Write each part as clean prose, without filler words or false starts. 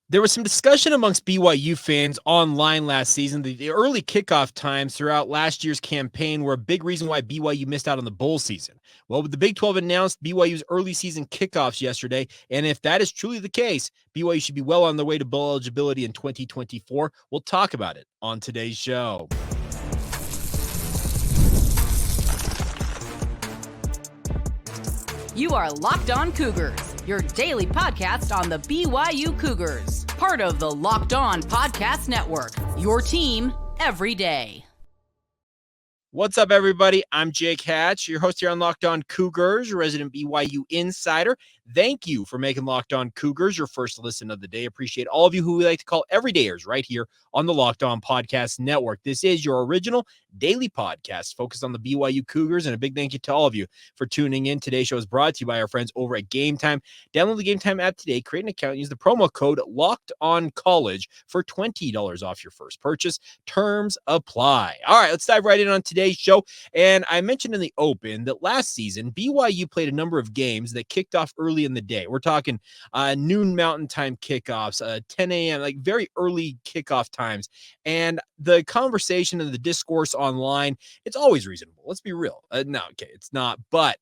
There was some discussion amongst BYU fans online last season, the early kickoff times throughout last year's campaign were a big reason why BYU missed out on the bowl season. Well, the Big 12 announced BYU's early season kickoffs yesterday, and if that is truly the case, BYU should be well on their way to bowl eligibility in 2024. We'll talk about it on today's show. You are Locked On Cougars, your daily podcast on the BYU Cougars, part of the Locked On Podcast Network, your team every day. What's up, everybody? I'm Jake Hatch, your host here on Locked On Cougars, your resident BYU insider. Thank you for making Locked On Cougars your first listen of the day. Appreciate all of you who we like to call everydayers right here on the Locked On Podcast Network. This is your original daily podcast focused on the BYU Cougars, and a big thank you to all of you for tuning in. Today's show is brought to you by our friends over at GameTime. Download the GameTime app today, create an account, and use the promo code LOCKEDONCollege for $20 off your first purchase. Terms apply. All right, let's dive right in on today's show. And I mentioned in the open that last season, BYU played a number of games that kicked off early in the day. We're talking noon Mountain Time kickoffs, 10 a.m., like very early kickoff times. And the conversation and the discourse online, it's always reasonable. Let's be real. It's not. But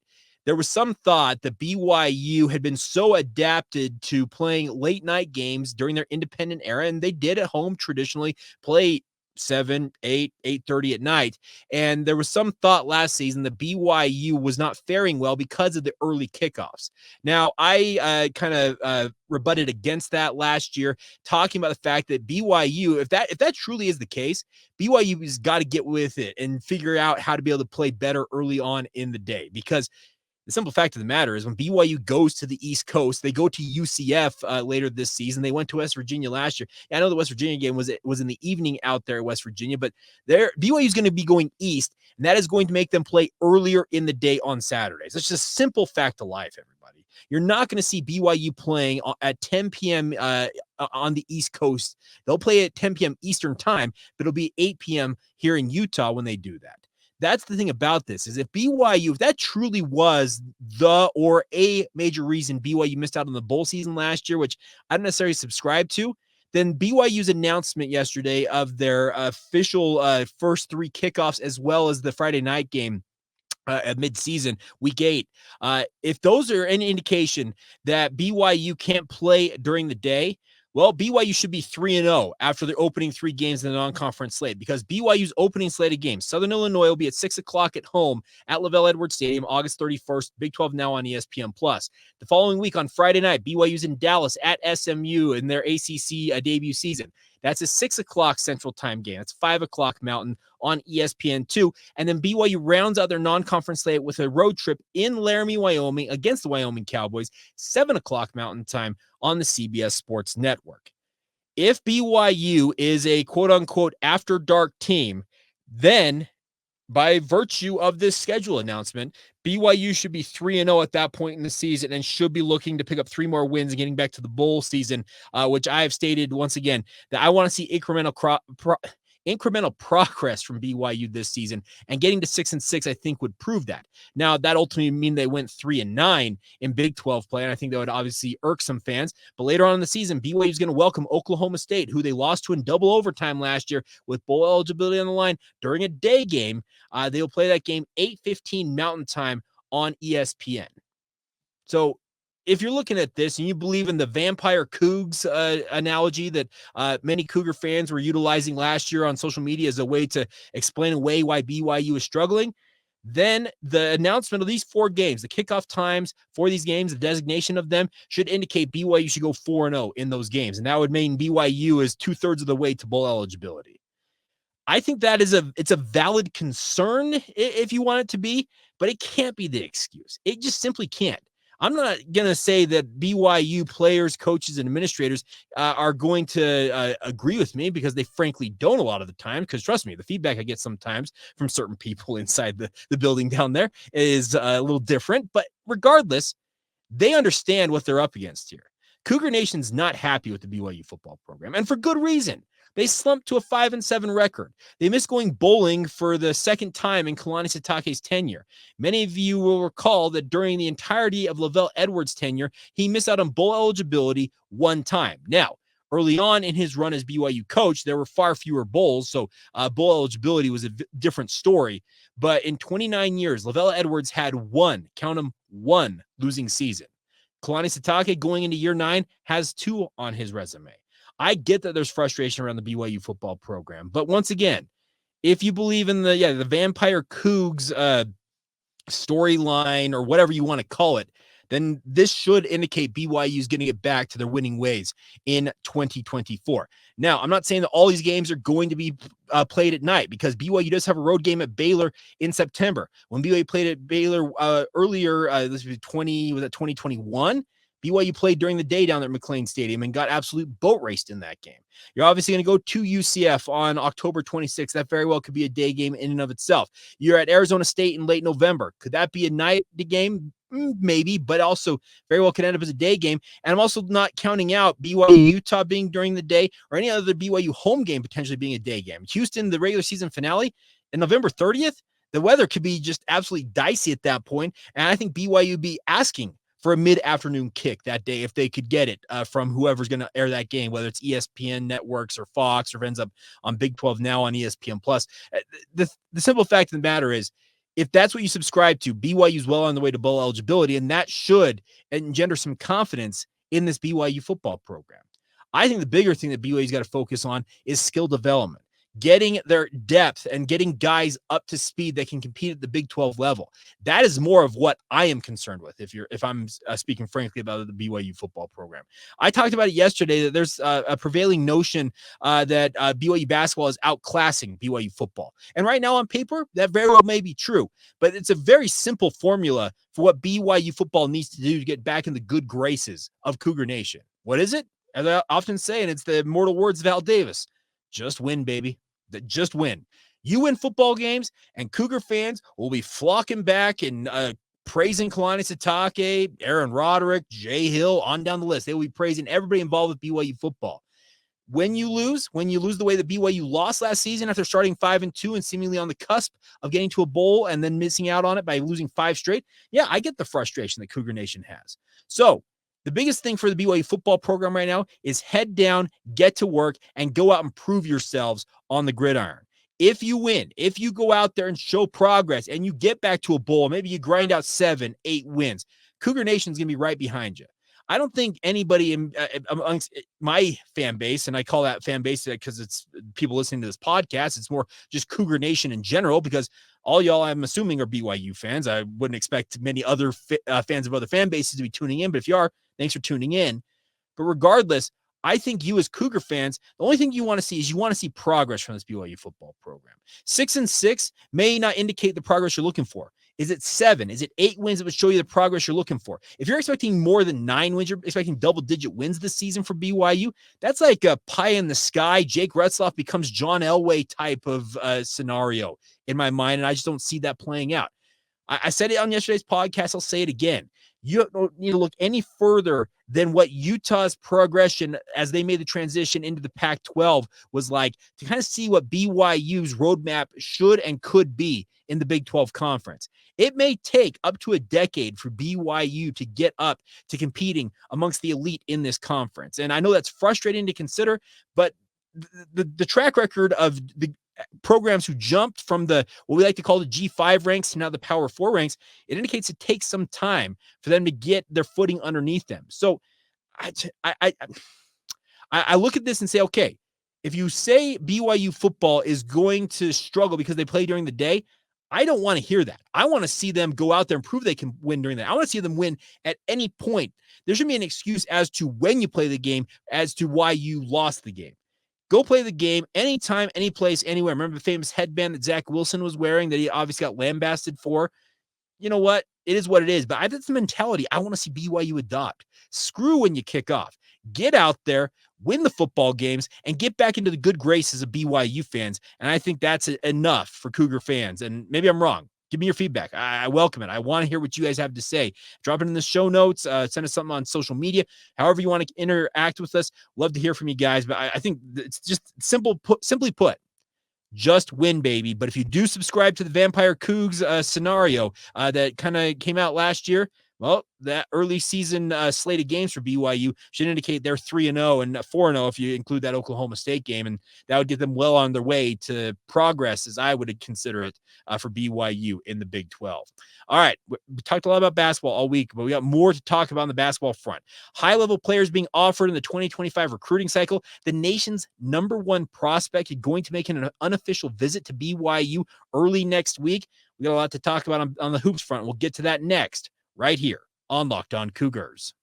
there was some thought that BYU had been so adapted to playing late night games during their independent era, and they did at home traditionally play 7, 8, 8:30 at night. And there was some thought last season that BYU was not faring well because of the early kickoffs. Now, I kind of rebutted against that last year, talking about the fact that BYU, if that truly is the case, BYU has got to get with it and figure out how to be able to play better early on in the day. Because the simple fact of the matter is when BYU goes to the East Coast, they go to UCF later this season. They went to West Virginia last year. Yeah, I know the West Virginia game was in the evening out there at West Virginia, but BYU is going to be going east, and that is going to make them play earlier in the day on Saturdays. It's just a simple fact of life, everybody. You're not going to see BYU playing at 10 p.m. On the East Coast. They'll play at 10 p.m. Eastern time, but it'll be 8 p.m. here in Utah when they do that. That's the thing about this, is if BYU, if that truly was a major reason BYU missed out on the bowl season last year, which I don't necessarily subscribe to, then BYU's announcement yesterday of their official first 3 kickoffs, as well as the Friday night game at mid-season, week 8, if those are any indication that BYU can't play during the day, well, BYU should be 3-0 after the opening 3 games in the non-conference slate, because BYU's opening slate of games, Southern Illinois will be at 6 o'clock at home at LaVell Edwards Stadium, August 31st, Big 12 now on ESPN+. The following week on Friday night, BYU's in Dallas at SMU in their ACC debut season. That's a 6 o'clock Central Time game. It's 5 o'clock Mountain on ESPN2. And then BYU rounds out their non-conference slate with a road trip in Laramie, Wyoming against the Wyoming Cowboys, 7 o'clock Mountain Time on the CBS Sports Network. If BYU is a quote-unquote after-dark team, then by virtue of this schedule announcement, BYU should be 3-0 at that point in the season and should be looking to pick up 3 more wins and getting back to the bowl season, which I have stated once again that I want to see incremental progress from BYU this season, and getting to 6-6, I think, would prove that. Now, that ultimately mean they went 3-9 in Big 12 play, and I think that would obviously irk some fans. But later on in the season, BYU is going to welcome Oklahoma State, who they lost to in double overtime last year with bowl eligibility on the line during a day game. They'll play that game 8:15 Mountain Time on ESPN. So if you're looking at this and you believe in the vampire cougs analogy that many Cougar fans were utilizing last year on social media as a way to explain away why BYU is struggling, then the announcement of these 4 games, the kickoff times for these games, the designation of them, should indicate BYU should go 4-0 in those games. And that would mean BYU is 2/3 of the way to bowl eligibility. I think that it's a valid concern if you want it to be, but it can't be the excuse. It just simply can't. I'm not going to say that BYU players, coaches, and administrators are going to agree with me, because they frankly don't a lot of the time. Because trust me, the feedback I get sometimes from certain people inside the building down there is a little different. But regardless, they understand what they're up against here. Cougar Nation's not happy with the BYU football program, and for good reason. They slumped to a 5-7 record. They missed going bowling for the second time in Kalani Sitake's tenure. Many of you will recall that during the entirety of LaVell Edwards' tenure, he missed out on bowl eligibility 1 time. Now, Early on in his run as BYU coach, there were far fewer bowls, so bowl eligibility was a different story. But in 29 years, Lavelle Edwards had count them, one losing season. Kalani Sitake going into year 9 has 2 on his resume. I get that there's frustration around the BYU football program, but once again, if you believe in the Vampire Cougs storyline or whatever you want to call it, then this should indicate BYU is going to get back to their winning ways in 2024. Now, I'm not saying that all these games are going to be played at night, because BYU does have a road game at Baylor in September. When BYU played at Baylor earlier, this was 2021. BYU played during the day down there at McLean Stadium and got absolute boat raced in that game. You're obviously going to go to UCF on October 26th. That very well could be a day game in and of itself. You're at Arizona State in late November. Could that be a night game? Maybe, but also very well could end up as a day game. And I'm also not counting out BYU Utah being during the day, or any other BYU home game potentially being a day game. Houston, the regular season finale in November 30th, the weather could be just absolutely dicey at that point. And I think BYU would be asking for a mid-afternoon kick that day if they could get it from whoever's going to air that game, whether it's ESPN networks or Fox, or ends up on Big 12 now on ESPN+. The simple fact of the matter is, if that's what you subscribe to, BYU's well on the way to bowl eligibility, and that should engender some confidence in this BYU football program. I think the bigger thing that BYU's got to focus on is skill development, getting their depth and getting guys up to speed that can compete at the Big 12 level. That is more of what I am concerned with, if I'm speaking frankly about the BYU football program. I talked about it yesterday, that there's a prevailing notion that BYU basketball is outclassing BYU football. And right now on paper, that very well may be true, but it's a very simple formula for what BYU football needs to do to get back in the good graces of Cougar Nation. What is it? As I often say, and it's the immortal words of Al Davis: just win, baby. Just win. You win football games, and Cougar fans will be flocking back and praising Kalani Sitake, Aaron Roderick, Jay Hill, on down the list. They will be praising everybody involved with BYU football. When you lose the way that BYU lost last season after starting 5-2 and seemingly on the cusp of getting to a bowl and then missing out on it by losing 5 straight, yeah, I get the frustration that Cougar Nation has. So the biggest thing for the BYU football program right now is head down, get to work, and go out and prove yourselves on the gridiron. If you win, if you go out there and show progress and you get back to a bowl, maybe you grind out 7, 8 wins, Cougar Nation's going to be right behind you. I don't think anybody amongst my fan base, and I call that fan base because it's people listening to this podcast, it's more just Cougar Nation in general, because all y'all, I'm assuming, are BYU fans. I wouldn't expect many other fans of other fan bases to be tuning in, but if you are, thanks for tuning in. But regardless, I think you as Cougar fans, the only thing you want to see is you want to see progress from this BYU football program. 6-6 may not indicate the progress you're looking for. Is it 7? Is it 8 wins that would show you the progress you're looking for? If you're expecting more than 9 wins, you're expecting double-digit wins this season for BYU, that's like a pie in the sky, Jake Retzloff becomes John Elway type of scenario in my mind, and I just don't see that playing out. I said it on yesterday's podcast. I'll say it again. You don't need to look any further than what Utah's progression as they made the transition into the Pac-12 was like, to kind of see what BYU's roadmap should and could be in the Big 12 conference. It may take up to a decade for BYU to get up to competing amongst the elite in this conference. And I know that's frustrating to consider, but the track record of the programs who jumped from the what we like to call the G5 ranks to now the Power 4 ranks, it indicates it takes some time for them to get their footing underneath them. So I look at this and say, okay, if you say BYU football is going to struggle because they play during the day, I don't want to hear that. I want to see them go out there and prove they can win during that. I want to see them win at any point. There should be an excuse as to when you play the game as to why you lost the game. Go play the game anytime, any place, anywhere. Remember the famous headband that Zach Wilson was wearing that he obviously got lambasted for? You know what? It is what it is. But that's the mentality I want to see BYU adopt. Screw when you kick off. Get out there, win the football games, and get back into the good graces of BYU fans. And I think that's enough for Cougar fans. And maybe I'm wrong. Give me your feedback. I welcome it. I want to hear what you guys have to say. Drop it in the show notes. Send us something on social media. However you want to interact with us. Love to hear from you guys. But I think it's just simply put, just win, baby. But if you do subscribe to the Vampire Cougs scenario that kind of came out last year, Well, that early season slate of games for BYU should indicate they're 3-0 and 4-0 if you include that Oklahoma State game, and that would get them well on their way to progress, as I would consider it, for BYU in the Big 12. All right, we talked a lot about basketball all week, but we got more to talk about on the basketball front. High-level players being offered in the 2025 recruiting cycle. The nation's number one prospect is going to make an unofficial visit to BYU early next week. We got a lot to talk about on the hoops front. We'll get to that next, right here on Locked On Cougars.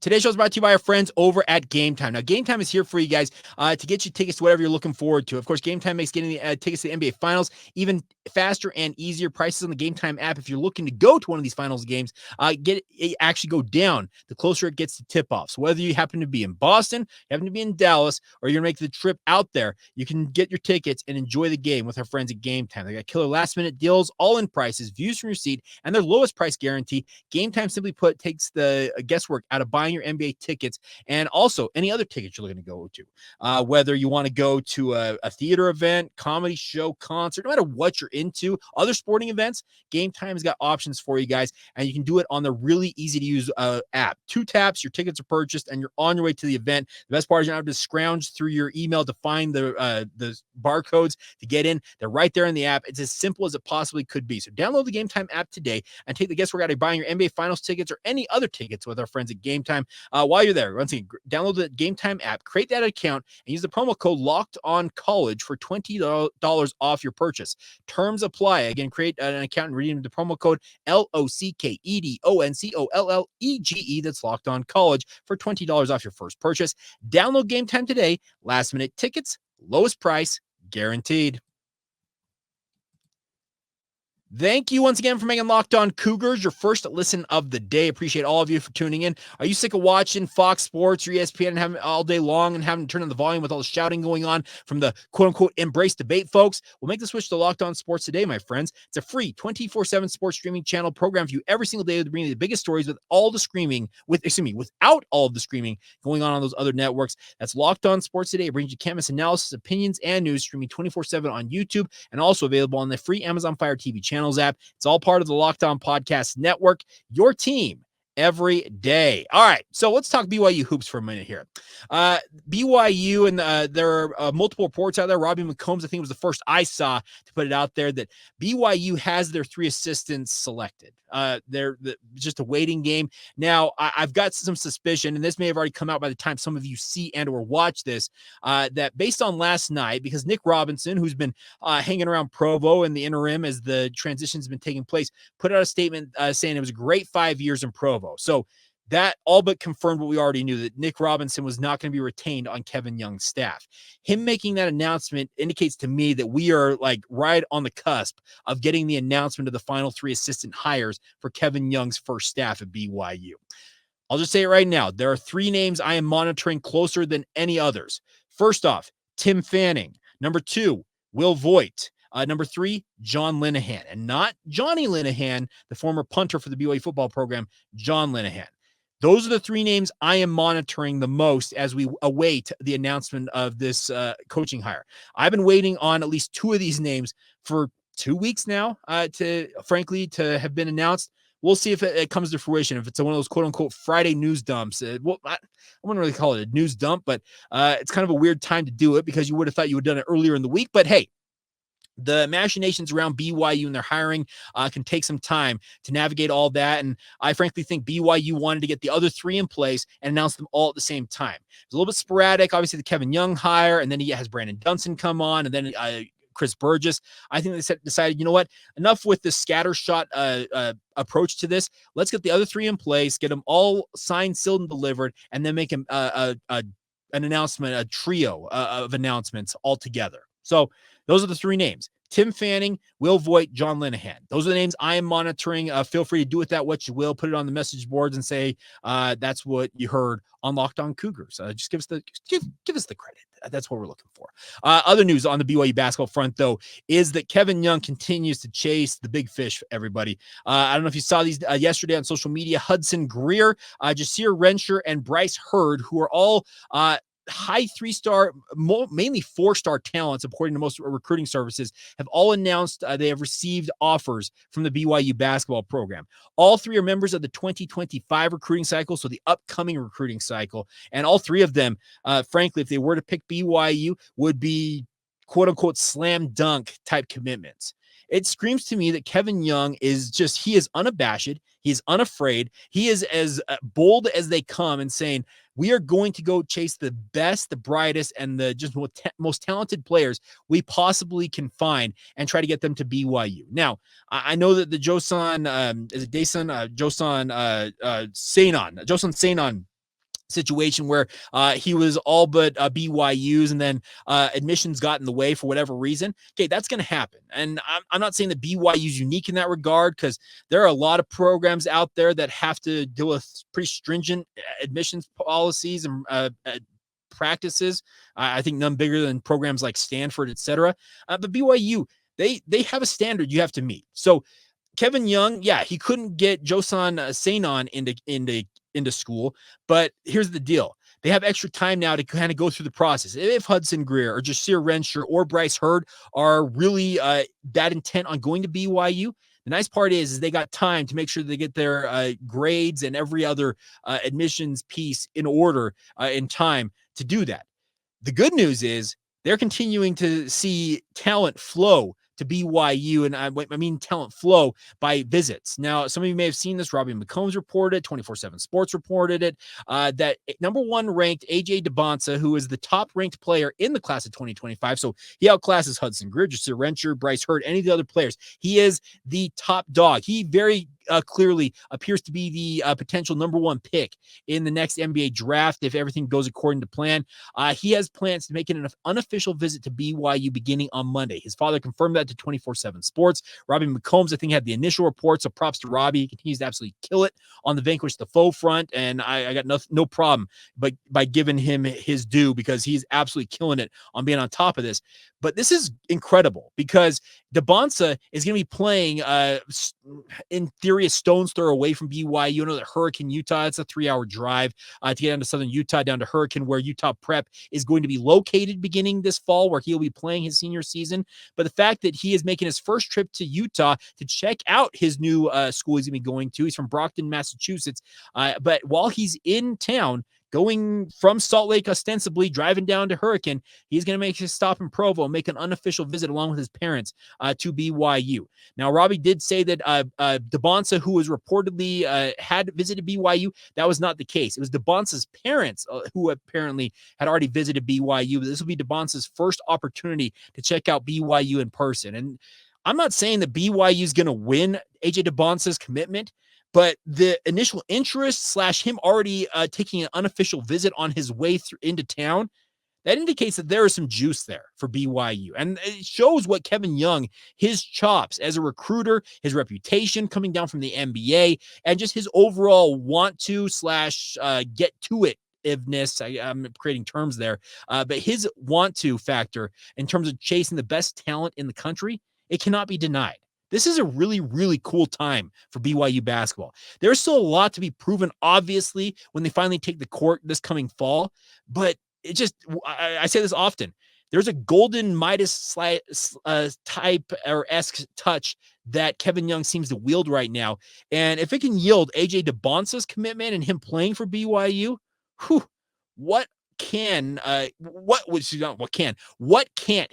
Today's show is brought to you by our friends over at GameTime. Now, GameTime is here for you guys to get you tickets to whatever you're looking forward to. Of course, GameTime makes getting the tickets to the NBA Finals even faster and easier. Prices on the GameTime app, if you're looking to go to one of these Finals games, actually go down the closer it gets to tip-off. So whether you happen to be in Boston, happen to be in Dallas, or you're going to make the trip out there, you can get your tickets and enjoy the game with our friends at GameTime. They got killer last-minute deals, all-in prices, views from your seat, and their lowest price guarantee. GameTime, simply put, takes the guesswork out of buying your NBA tickets and also any other tickets you're looking to go to. Whether you want to go to a theater event, comedy show, concert, no matter what you're into, other sporting events, GameTime has got options for you guys, and you can do it on the really easy-to-use app. 2 taps, your tickets are purchased, and you're on your way to the event. The best part is you don't have to scrounge through your email to find the barcodes to get in. They're right there in the app. It's as simple as it possibly could be. So download the GameTime app today and take the guesswork out of buying your NBA Finals tickets or any other tickets with our friends at GameTime. While you're there, once again, download the GameTime app, create that account, and use the promo code LOCKEDONCollege for $20 off your purchase. Terms apply. Again, create an account and redeem the promo code LOCKEDONCOLLEGE. That's Locked On College for $20 off your first purchase. Download GameTime today. Last minute tickets, lowest price, guaranteed. Thank you once again for making Locked On Cougars your first listen of the day. Appreciate all of you for tuning in. Are you sick of watching Fox Sports or ESPN and having all day long and having to turn on the volume with all the shouting going on from the quote-unquote embrace debate folks? Well, make the switch to Locked On Sports today, my friends. It's a free 24/7 sports streaming channel program for you every single day to bring you the biggest stories without all of the screaming going on those other networks. That's Locked On Sports today. It brings you canvas analysis, opinions, and news streaming 24/7 on YouTube and also available on the free Amazon Fire TV channels app. It's all part of the Locked On Podcast Network, your team every day. All right, so let's talk BYU hoops for a minute here. BYU, and there are multiple reports out there. Robbie McCombs, I think, was the first I saw to put it out there that BYU has their 3 assistants selected. They're just a waiting game. Now, I've got some suspicion, and this may have already come out by the time some of you see and or watch this, that based on last night, because Nick Robinson, who's been hanging around Provo in the interim as the transition's been taking place, put out a statement saying it was a great 5 years in Provo. So that all but confirmed what we already knew, that Nick Robinson was not going to be retained on Kevin Young's staff. Him making that announcement indicates to me that we are like right on the cusp of getting the announcement of the final 3 assistant hires for Kevin Young's first staff at BYU. I'll just say it right now. There are 3 names I am monitoring closer than any others. First off, Tim Fanning. Number 2, Will Voigt. Number 3, John Linehan, and not Johnny Linehan, the former punter for the BYU football program, John Linehan. Those are the 3 names I am monitoring the most as we await the announcement of this coaching hire. I've been waiting on at least 2 of these names for 2 weeks now to have been announced. We'll see if it comes to fruition, if it's one of those quote-unquote Friday news dumps. I wouldn't really call it a news dump, but it's kind of a weird time to do it because you would have thought you would have done it earlier in the week. But hey, the machinations around BYU and their hiring can take some time to navigate all that. And I frankly think BYU wanted to get the other 3 in place and announce them all at the same time. It's a little bit sporadic. Obviously, the Kevin Young hire, and then he has Brandon Dunson come on, and then Chris Burgess. I think they decided, you know what, enough with this scattershot approach to this. Let's get the other 3 in place, get them all signed, sealed, and delivered, and then make an announcement, a trio of announcements all together. So those are the 3 names: Tim Fanning, Will Voigt, John Linehan. Those are the names I am monitoring. Feel free to do with that what you will. Put it on the message boards and say that's what you heard on Locked On Cougars. Just give us the credit. That's what we're looking for. Other news on the BYU basketball front, though, is that Kevin Young continues to chase the big fish for everybody. I don't know if you saw these yesterday on social media. Hudson Greer, Jasir Rensher, and Bryce Hurd, who are all high 3-star, mainly 4-star talents, according to most recruiting services, have all announced they have received offers from the BYU basketball program. All 3 are members of the 2025 recruiting cycle, so the upcoming recruiting cycle. And all 3 of them, frankly, if they were to pick BYU, would be quote unquote slam dunk type commitments. It screams to me that Kevin Young he is unabashed. He is unafraid. He is as bold as they come and saying, we are going to go chase the best, the brightest, and the just most talented players we possibly can find and try to get them to BYU. Now, I know that the Josan Seinon situation where he was all but BYU's, and then admissions got in the way for whatever reason. Okay, that's going to happen. And I'm not saying that BYU is unique in that regard, because there are a lot of programs out there that have to deal with pretty stringent admissions policies and practices. I think none bigger than programs like Stanford, et cetera. But BYU, they have a standard you have to meet. So Kevin Young, yeah, he couldn't get Josan Seinon into school, but here's the deal. They have extra time now to kind of go through the process. If Hudson Greer or Jasir Rensher or Bryce Hurd are really that intent on going to BYU, the nice part is they got time to make sure they get their grades and every other admissions piece in order in time to do that. The good news is they're continuing to see talent flow to BYU, and I mean talent flow by visits. Now, some of you may have seen this. Robbie McCombs reported it. 24/7 Sports reported it. That number 1 ranked AJ Dybantsa, who is the top ranked player in the class of 2025. So he outclasses Hudson Greer, Jasir Rensher, Bryce Hurd, any of the other players. He is the top dog. He very clearly appears to be the potential number 1 pick in the next NBA draft if everything goes according to plan. He has plans to make an unofficial visit to BYU beginning on Monday. His father confirmed that to 24/7 Sports. Robbie McCombs, I think, had the initial report, so props to Robbie. He continues to absolutely kill it on the Vanquish the Foe front, and I got no problem by giving him his due, because he's absolutely killing it on being on top of this. But this is incredible, because Dybantsa is going to be playing in theory a stone's throw away from BYU. You know that Hurricane, Utah, it's a 3-hour drive to get down to southern Utah, down to Hurricane, where Utah Prep is going to be located beginning this fall, where he'll be playing his senior season. But the fact that he is making his first trip to Utah to check out his new school he's going to be going to. He's from Brockton, Massachusetts. But while he's in town, going from Salt Lake, ostensibly driving down to Hurricane, he's going to make his stop in Provo and make an unofficial visit along with his parents to BYU. Now, Robbie did say that Dybantsa, who was reportedly had visited BYU, that was not the case. It was Dybantsa's parents who apparently had already visited BYU. But this will be Dybantsa's first opportunity to check out BYU in person. And I'm not saying that BYU is going to win AJ Dybantsa's commitment, but the initial interest / him already taking an unofficial visit on his way into town, that indicates that there is some juice there for BYU. And it shows what Kevin Young, his chops as a recruiter, his reputation coming down from the NBA, and just his overall want to / get to it. I'm creating terms there, but his want to factor in terms of chasing the best talent in the country, it cannot be denied. This is a really, really cool time for BYU basketball. There's still a lot to be proven, obviously, when they finally take the court this coming fall. But it just, I say this often, there's a golden Midas type or esque touch that Kevin Young seems to wield right now. And if it can yield AJ Dybantsa's commitment and him playing for BYU, what can't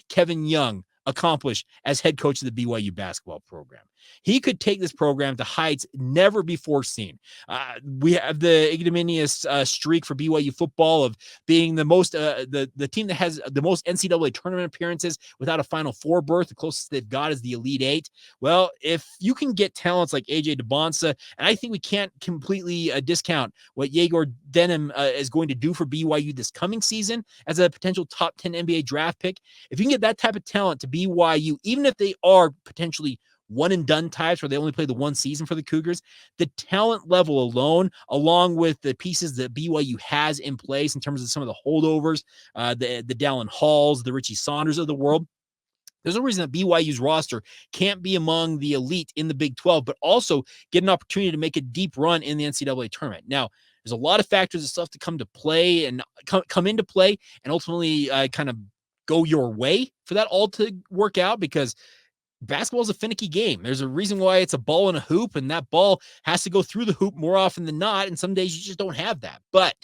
Kevin Young accomplish as head coach of the BYU basketball program? He could take this program to heights never before seen. We have the ignominious streak for BYU football of being the most the team that has the most NCAA tournament appearances without a Final Four berth. The closest they've got is the Elite Eight. Well, if you can get talents like AJ Dybantsa, and I think we can't completely discount what Yegor Denham is going to do for BYU this coming season as a potential top 10 NBA draft pick. If you can get that type of talent to BYU, even if they are potentially one and done types where they only play the one season for the Cougars, the talent level alone, along with the pieces that BYU has in place in terms of some of the holdovers, the Dallin Halls, the Richie Saunders of the world, there's a reason that BYU's roster can't be among the elite in the Big 12, but also get an opportunity to make a deep run in the NCAA tournament. Now, There's a lot of factors and stuff to come to play and come into play and ultimately kind of go your way for that all to work out, because basketball is a finicky game. There's a reason why it's a ball in a hoop, and that ball has to go through the hoop more often than not. And some days you just don't have that. But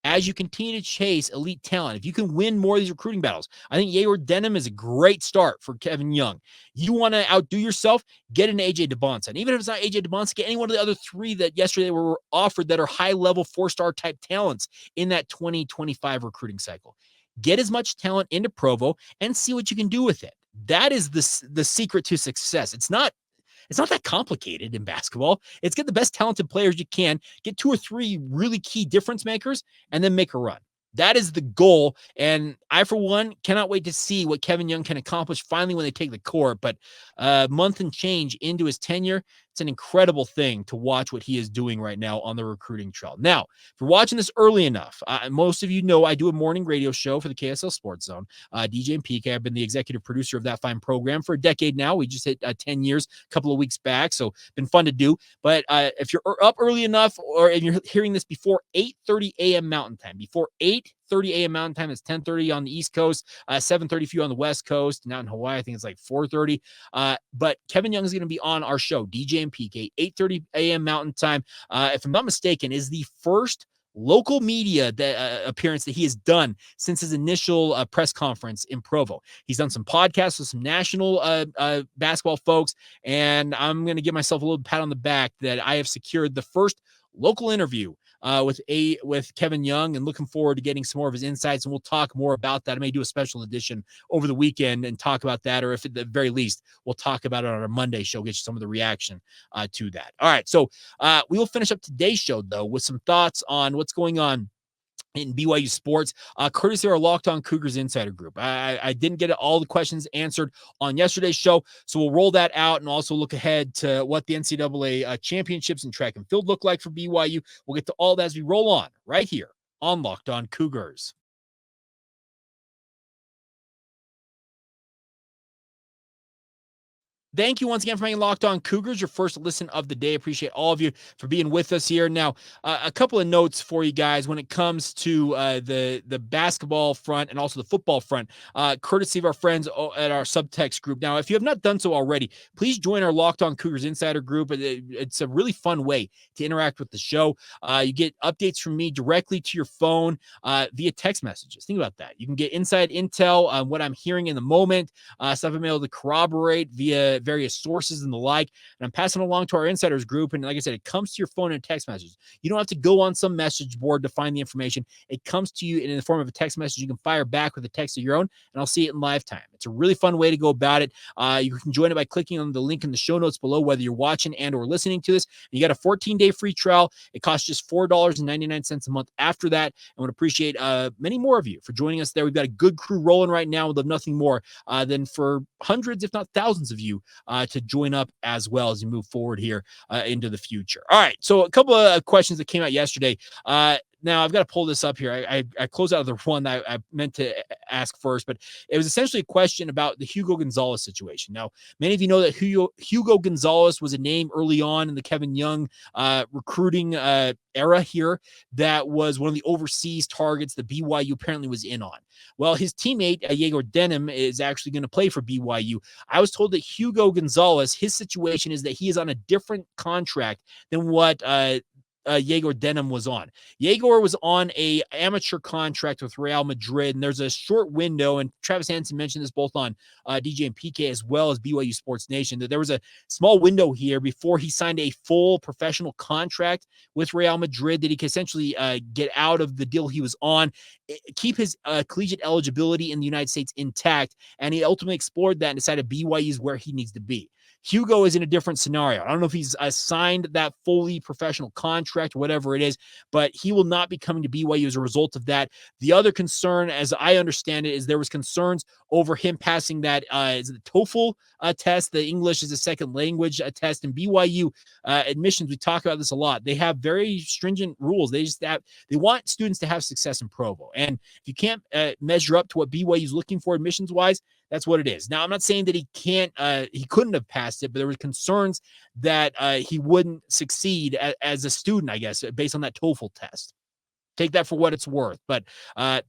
as you continue to chase elite talent, if you can win more of these recruiting battles, I think Yegor Denham is a great start for Kevin Young. You want to outdo yourself, get an AJ Dybantsa. And even if it's not AJ Dybantsa, get any one of the other three that yesterday were offered that are high-level four-star type talents in that 2025 recruiting cycle. Get as much talent into Provo and see what you can do with it. That is the secret to success. It's not that complicated in basketball. It's get the best talented players you can, get 2 or 3 really key difference makers, and then make a run. That is the goal. And I, for one, cannot wait to see what Kevin Young can accomplish finally when they take the court. But a month and change into his tenure, it's an incredible thing to watch what he is doing right now on the recruiting trail. Now, if you're watching this early enough, most of you know I do a morning radio show for the KSL Sports Zone. DJ and PK, I've been the executive producer of that fine program for a decade now. We just hit 10 years a couple of weeks back, so been fun to do. But if you're up early enough, or if you're hearing this before 8:30 a.m. Mountain Time, before 8:30 a.m. Mountain Time, it's 10:30 on the East Coast, 7:30 for you on the West Coast. Now in Hawaii, I think it's like 4:30. But Kevin Young is going to be on our show, DJ and PK, 8:30 a.m. Mountain Time. If I'm not mistaken, is the first local media appearance that he has done since his initial press conference in Provo. He's done some podcasts with some national basketball folks, and I'm going to give myself a little pat on the back that I have secured the first local interview with Kevin Young, and looking forward to getting some more of his insights. And we'll talk more about that. I may do a special edition over the weekend and talk about that, or if at the very least, we'll talk about it on our Monday show, get you some of the reaction to that. All right. So we will finish up today's show, though, with some thoughts on what's going on in BYU sports, courtesy of our Locked On Cougars Insider Group. I didn't get all the questions answered on yesterday's show, so we'll roll that out and also look ahead to what the NCAA championships in track and field look like for BYU. We'll get to all that as we roll on right here on Locked On Cougars. Thank you once again for making Locked On Cougars your first listen of the day. Appreciate all of you for being with us here. Now, a couple of notes for you guys when it comes to the basketball front and also the football front, courtesy of our friends at our subtext group. Now, if you have not done so already, please join our Locked On Cougars Insider Group. It's a really fun way to interact with the show. You get updates from me directly to your phone via text messages. Think about that. You can get inside intel on what I'm hearing in the moment, stuff I'm able to corroborate via various sources and the like, and I'm passing along to our insiders group. And like I said, it comes to your phone in a text message. You don't have to go on some message board to find the information. It comes to you in the form of a text message. You can fire back with a text of your own, and I'll see it in live time. It's a really fun way to go about it. You can join it by clicking on the link in the show notes below, whether you're watching and or listening to this. You got a 14-day free trial. It costs just $4.99 a month after that. I would appreciate many more of you for joining us there. We've got a good crew rolling right now. We'd love nothing more than for hundreds, if not thousands of you to join up as well as we move forward here into the future. All right, so a couple of questions that came out yesterday. Now, I've got to pull this up here. I closed out of the one that I meant to ask first, but it was essentially a question about the Hugo Gonzalez situation. Now, many of you know that Hugo Gonzalez was a name early on in the Kevin Young recruiting era here that was one of the overseas targets that BYU apparently was in on. Well, his teammate, Yegor Denham, is actually going to play for BYU. I was told that Hugo Gonzalez, his situation is that he is on a different contract than what Yegor Denham was on. Yegor was on a amateur contract with Real Madrid, and there's a short window, and Travis Hansen mentioned this both on DJ and PK as well as BYU Sports Nation, that there was a small window here before he signed a full professional contract with Real Madrid that he could essentially get out of the deal he was on, keep his collegiate eligibility in the United States intact, and he ultimately explored that and decided BYU is where he needs to be. Hugo is in a different scenario. I don't know if he's signed that fully professional contract, whatever it is, but he will not be coming to BYU as a result of that. The other concern, as I understand it, is there was concerns over him passing that is it the TOEFL test, the English as a second language test. And BYU admissions, we talk about this a lot. They have very stringent rules. They want students to have success in Provo. And if you can't measure up to what BYU is looking for admissions-wise, That's what it is. Now, I'm not saying that he couldn't have passed it, but there were concerns that he wouldn't succeed as a student, I guess, based on that TOEFL test. Take that for what it's worth. But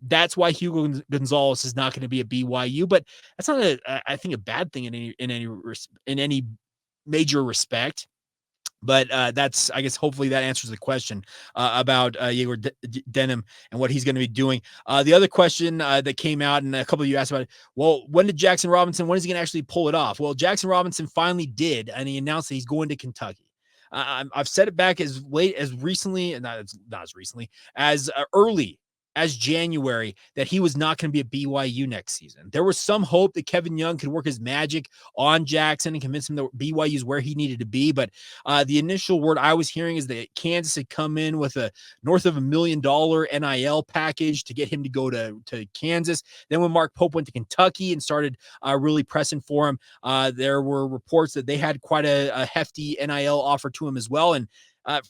that's why Hugo Gonzalez is not going to be at BYU. But that's not, I think, a bad thing in any major respect. But that's, I guess, hopefully that answers the question about Yegor Denim and what he's going to be doing. The other question that came out, and a couple of you asked about it, well, when is he going to actually pull it off? Well, Jackson Robinson finally did, and he announced that he's going to Kentucky. I've said it back as recently, and not as recently, as early as January, that he was not going to be at BYU next season. There was some hope that Kevin Young could work his magic on Jackson and convince him that BYU is where he needed to be. But the initial word I was hearing is that Kansas had come in with a north of $1 million NIL package to get him to go to Kansas. Then when Mark Pope went to Kentucky and started really pressing for him, there were reports that they had quite a hefty NIL offer to him as well. And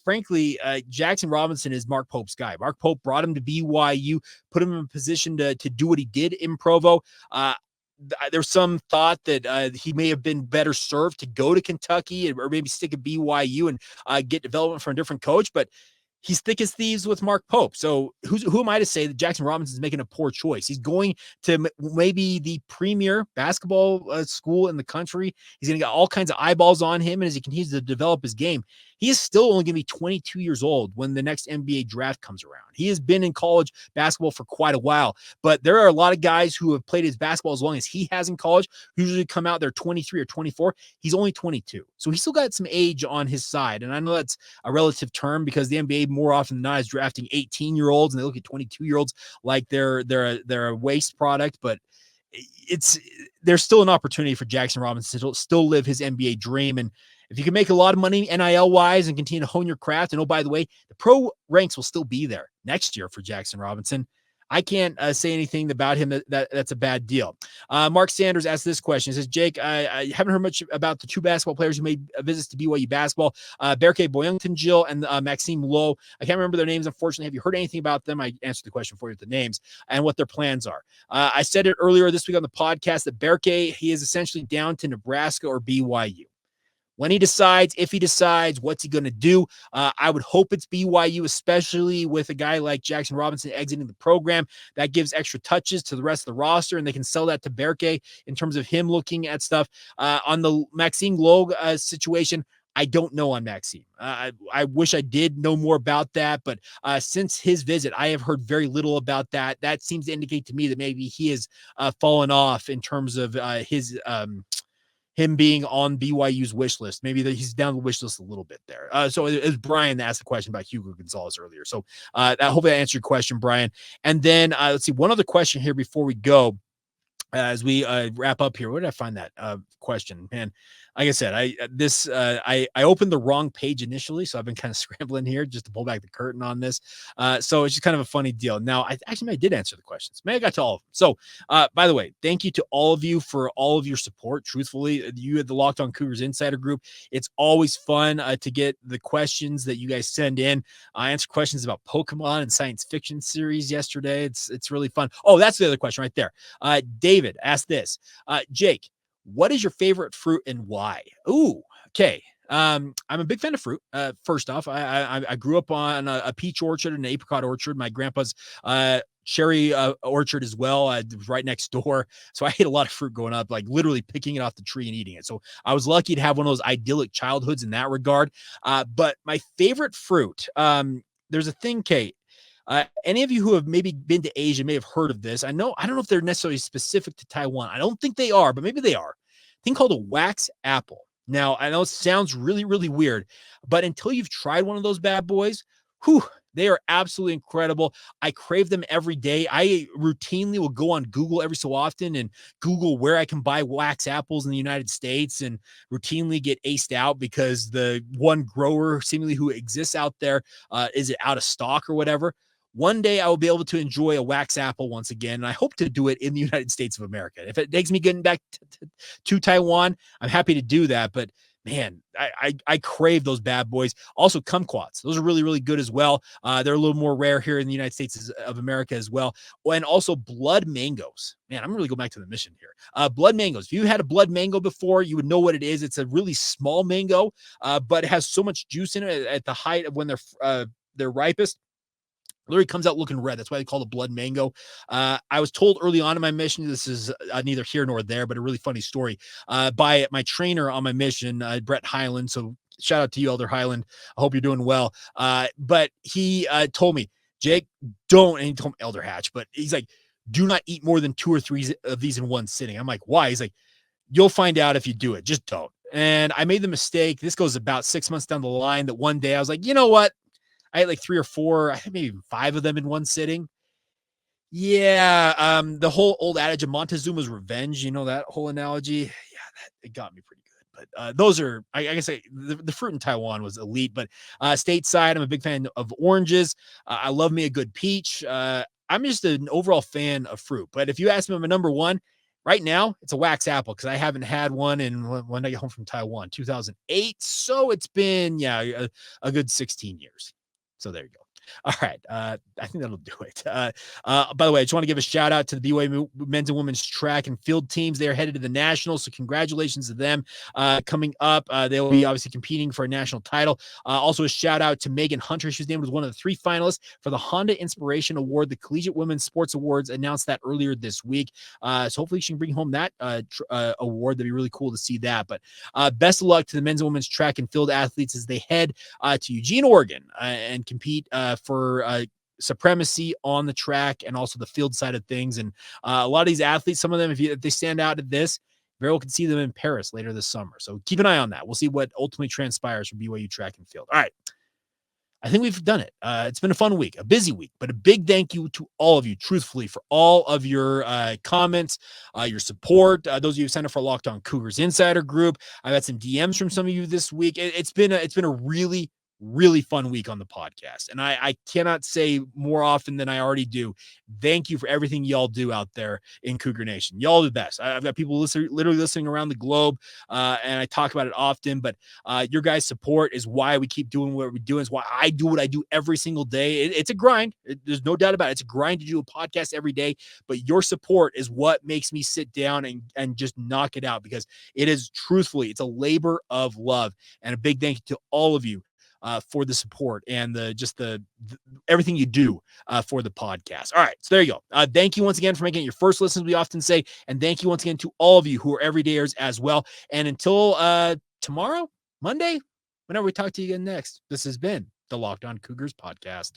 frankly, Jackson Robinson is Mark Pope's guy. Mark Pope brought him to BYU, put him in a position to do what he did in Provo. There's some thought that he may have been better served to go to Kentucky or maybe stick at BYU and get development from a different coach, but he's thick as thieves with Mark Pope. So who am I to say that Jackson Robinson is making a poor choice? He's going to maybe the premier basketball school in the country. He's going to get all kinds of eyeballs on him. And as he continues to develop his game, he is still only going to be 22 years old when the next NBA draft comes around. He has been in college basketball for quite a while, but there are a lot of guys who have played his basketball as long as he has in college, who usually come out there 23 or 24. He's only 22. So he's still got some age on his side. And I know that's a relative term because the NBA more often than not is drafting 18-year-olds and they look at 22-year-olds like they're a waste product, but there's still an opportunity for Jackson Robinson to still live his NBA dream. And if you can make a lot of money NIL wise and continue to hone your craft, and oh, by the way, the pro ranks will still be there next year for Jackson Robinson. I can't say anything about him that's a bad deal. Mark Sanders asked this question. He says, Jake, I haven't heard much about the two basketball players who made visits to BYU basketball, Berke Buyuktuncel and Maxim Logue. I can't remember their names, unfortunately. Have you heard anything about them? I answered the question for you with the names and what their plans are. I said it earlier this week on the podcast that Berke, he is essentially down to Nebraska or BYU. When he decides, if he decides, what's he going to do? I would hope it's BYU, especially with a guy like Jackson Robinson exiting the program. That gives extra touches to the rest of the roster, and they can sell that to Berke in terms of him looking at stuff. On the Maxime Logue situation, I don't know on Maxime. I wish I did know more about that, but since his visit, I have heard very little about that. That seems to indicate to me that maybe he has fallen off in terms of him being on BYU's wish list. Maybe that he's down the wish list a little bit there. So it was Brian that asked the question about Hugo Gonzalez earlier. So I hope that answered your question, Brian. And then let's see, one other question here before we go, as we wrap up here. Where did I find that question? Man, like I said, I opened the wrong page initially, so I've been kind of scrambling here just to pull back the curtain on this. So it's just kind of a funny deal. Now, I did answer the questions. Maybe I got to all of them. So, by the way, thank you to all of you for all of your support. Truthfully, you at the Locked On Cougars Insider Group, it's always fun to get the questions that you guys send in. I answered questions about Pokemon and science fiction series yesterday. It's really fun. Oh, that's the other question right there. David asked this, Jake, what is your favorite fruit and why? Ooh, okay. I'm a big fan of fruit. First off, I grew up on a peach orchard and an apricot orchard. My grandpa's cherry orchard as well. It was right next door. So I ate a lot of fruit growing up, like literally picking it off the tree and eating it. So I was lucky to have one of those idyllic childhoods in that regard. But my favorite fruit, there's a thing, Kate. Any of you who have maybe been to Asia may have heard of this. I don't know if they're necessarily specific to Taiwan. I don't think they are, but maybe they are. A thing called a wax apple. Now, I know it sounds really, really weird, but until you've tried one of those bad boys, they are absolutely incredible. I crave them every day. I routinely will go on Google every so often and Google where I can buy wax apples in the United States and routinely get aced out because the one grower seemingly who exists out there is out of stock or whatever. One day I will be able to enjoy a wax apple once again, and I hope to do it in the United States of America. If it takes me getting back to Taiwan, I'm happy to do that. But man, I crave those bad boys. Also, kumquats. Those are really, really good as well. They're a little more rare here in the United States of America as well. And also blood mangoes. Man, I'm really going back to the mission here. Blood mangoes. If you had a blood mango before, you would know what it is. It's a really small mango, but it has so much juice in it at the height of when they're ripest. Literally comes out looking red. That's why they call it blood mango. I was told early on in my mission, this is neither here nor there, but a really funny story by my trainer on my mission, Brett Highland. So shout out to you, Elder Highland. I hope you're doing well. But he told me, Jake, don't, and he told me Elder Hatch, but he's like, do not eat more than 2 or 3 of these in one sitting. I'm like, why? He's like, you'll find out if you do it. Just don't. And I made the mistake. This goes about 6 months down the line that one day I was like, you know what? I had like 3 or 4, I think maybe even 5 of them in one sitting. Yeah, the whole old adage of Montezuma's revenge, you know that whole analogy? Yeah, it got me pretty good. But those are, I guess, the fruit in Taiwan was elite. But stateside, I'm a big fan of oranges. I love me a good peach. I'm just an overall fan of fruit. But if you ask me my number one, right now, it's a wax apple because I haven't had one in when I get home from Taiwan, 2008. So it's been, a good 16 years. So there you go. All right. I think that'll do it. By the way, I just want to give a shout out to the BYU men's and women's track and field teams. They are headed to the nationals. So congratulations to them coming up. They'll be obviously competing for a national title. Also a shout out to Megan Hunter. She was named as one of the 3 finalists for the Honda Inspiration Award. The Collegiate Women's Sports Awards announced that earlier this week. So hopefully she can bring home that award. That'd be really cool to see that. But best of luck to the men's and women's track and field athletes as they head to Eugene, Oregon and compete for supremacy on the track and also the field side of things. And a lot of these athletes, some of them, if they stand out at this, very well can see them in Paris later this summer. So keep an eye on that. We'll see what ultimately transpires for BYU track and field. All right. I think we've done it. It's been a fun week, a busy week, but a big thank you to all of you, truthfully, for all of your comments, your support. Those of you who signed up for Locked On Cougars Insider Group. I've had some DMs from some of you this week. It's been a really, really fun week on the podcast. And I cannot say more often than I already do. Thank you for everything y'all do out there in Cougar Nation. Y'all are the best. I've got people literally listening around the globe, and I talk about it often, but your guys' support is why we keep doing what we're doing. It's why I do what I do every single day. It's a grind. There's no doubt about it. It's a grind to do a podcast every day, but your support is what makes me sit down and just knock it out, because it is truthfully, it's a labor of love. And a big thank you to all of you for the support and the everything you do for the podcast. All right, so there you go. Thank you once again for making it your first listen, we often say, and thank you once again to all of you who are everydayers as well. And until tomorrow, Monday, whenever we talk to you again next, this has been the Locked On Cougars podcast.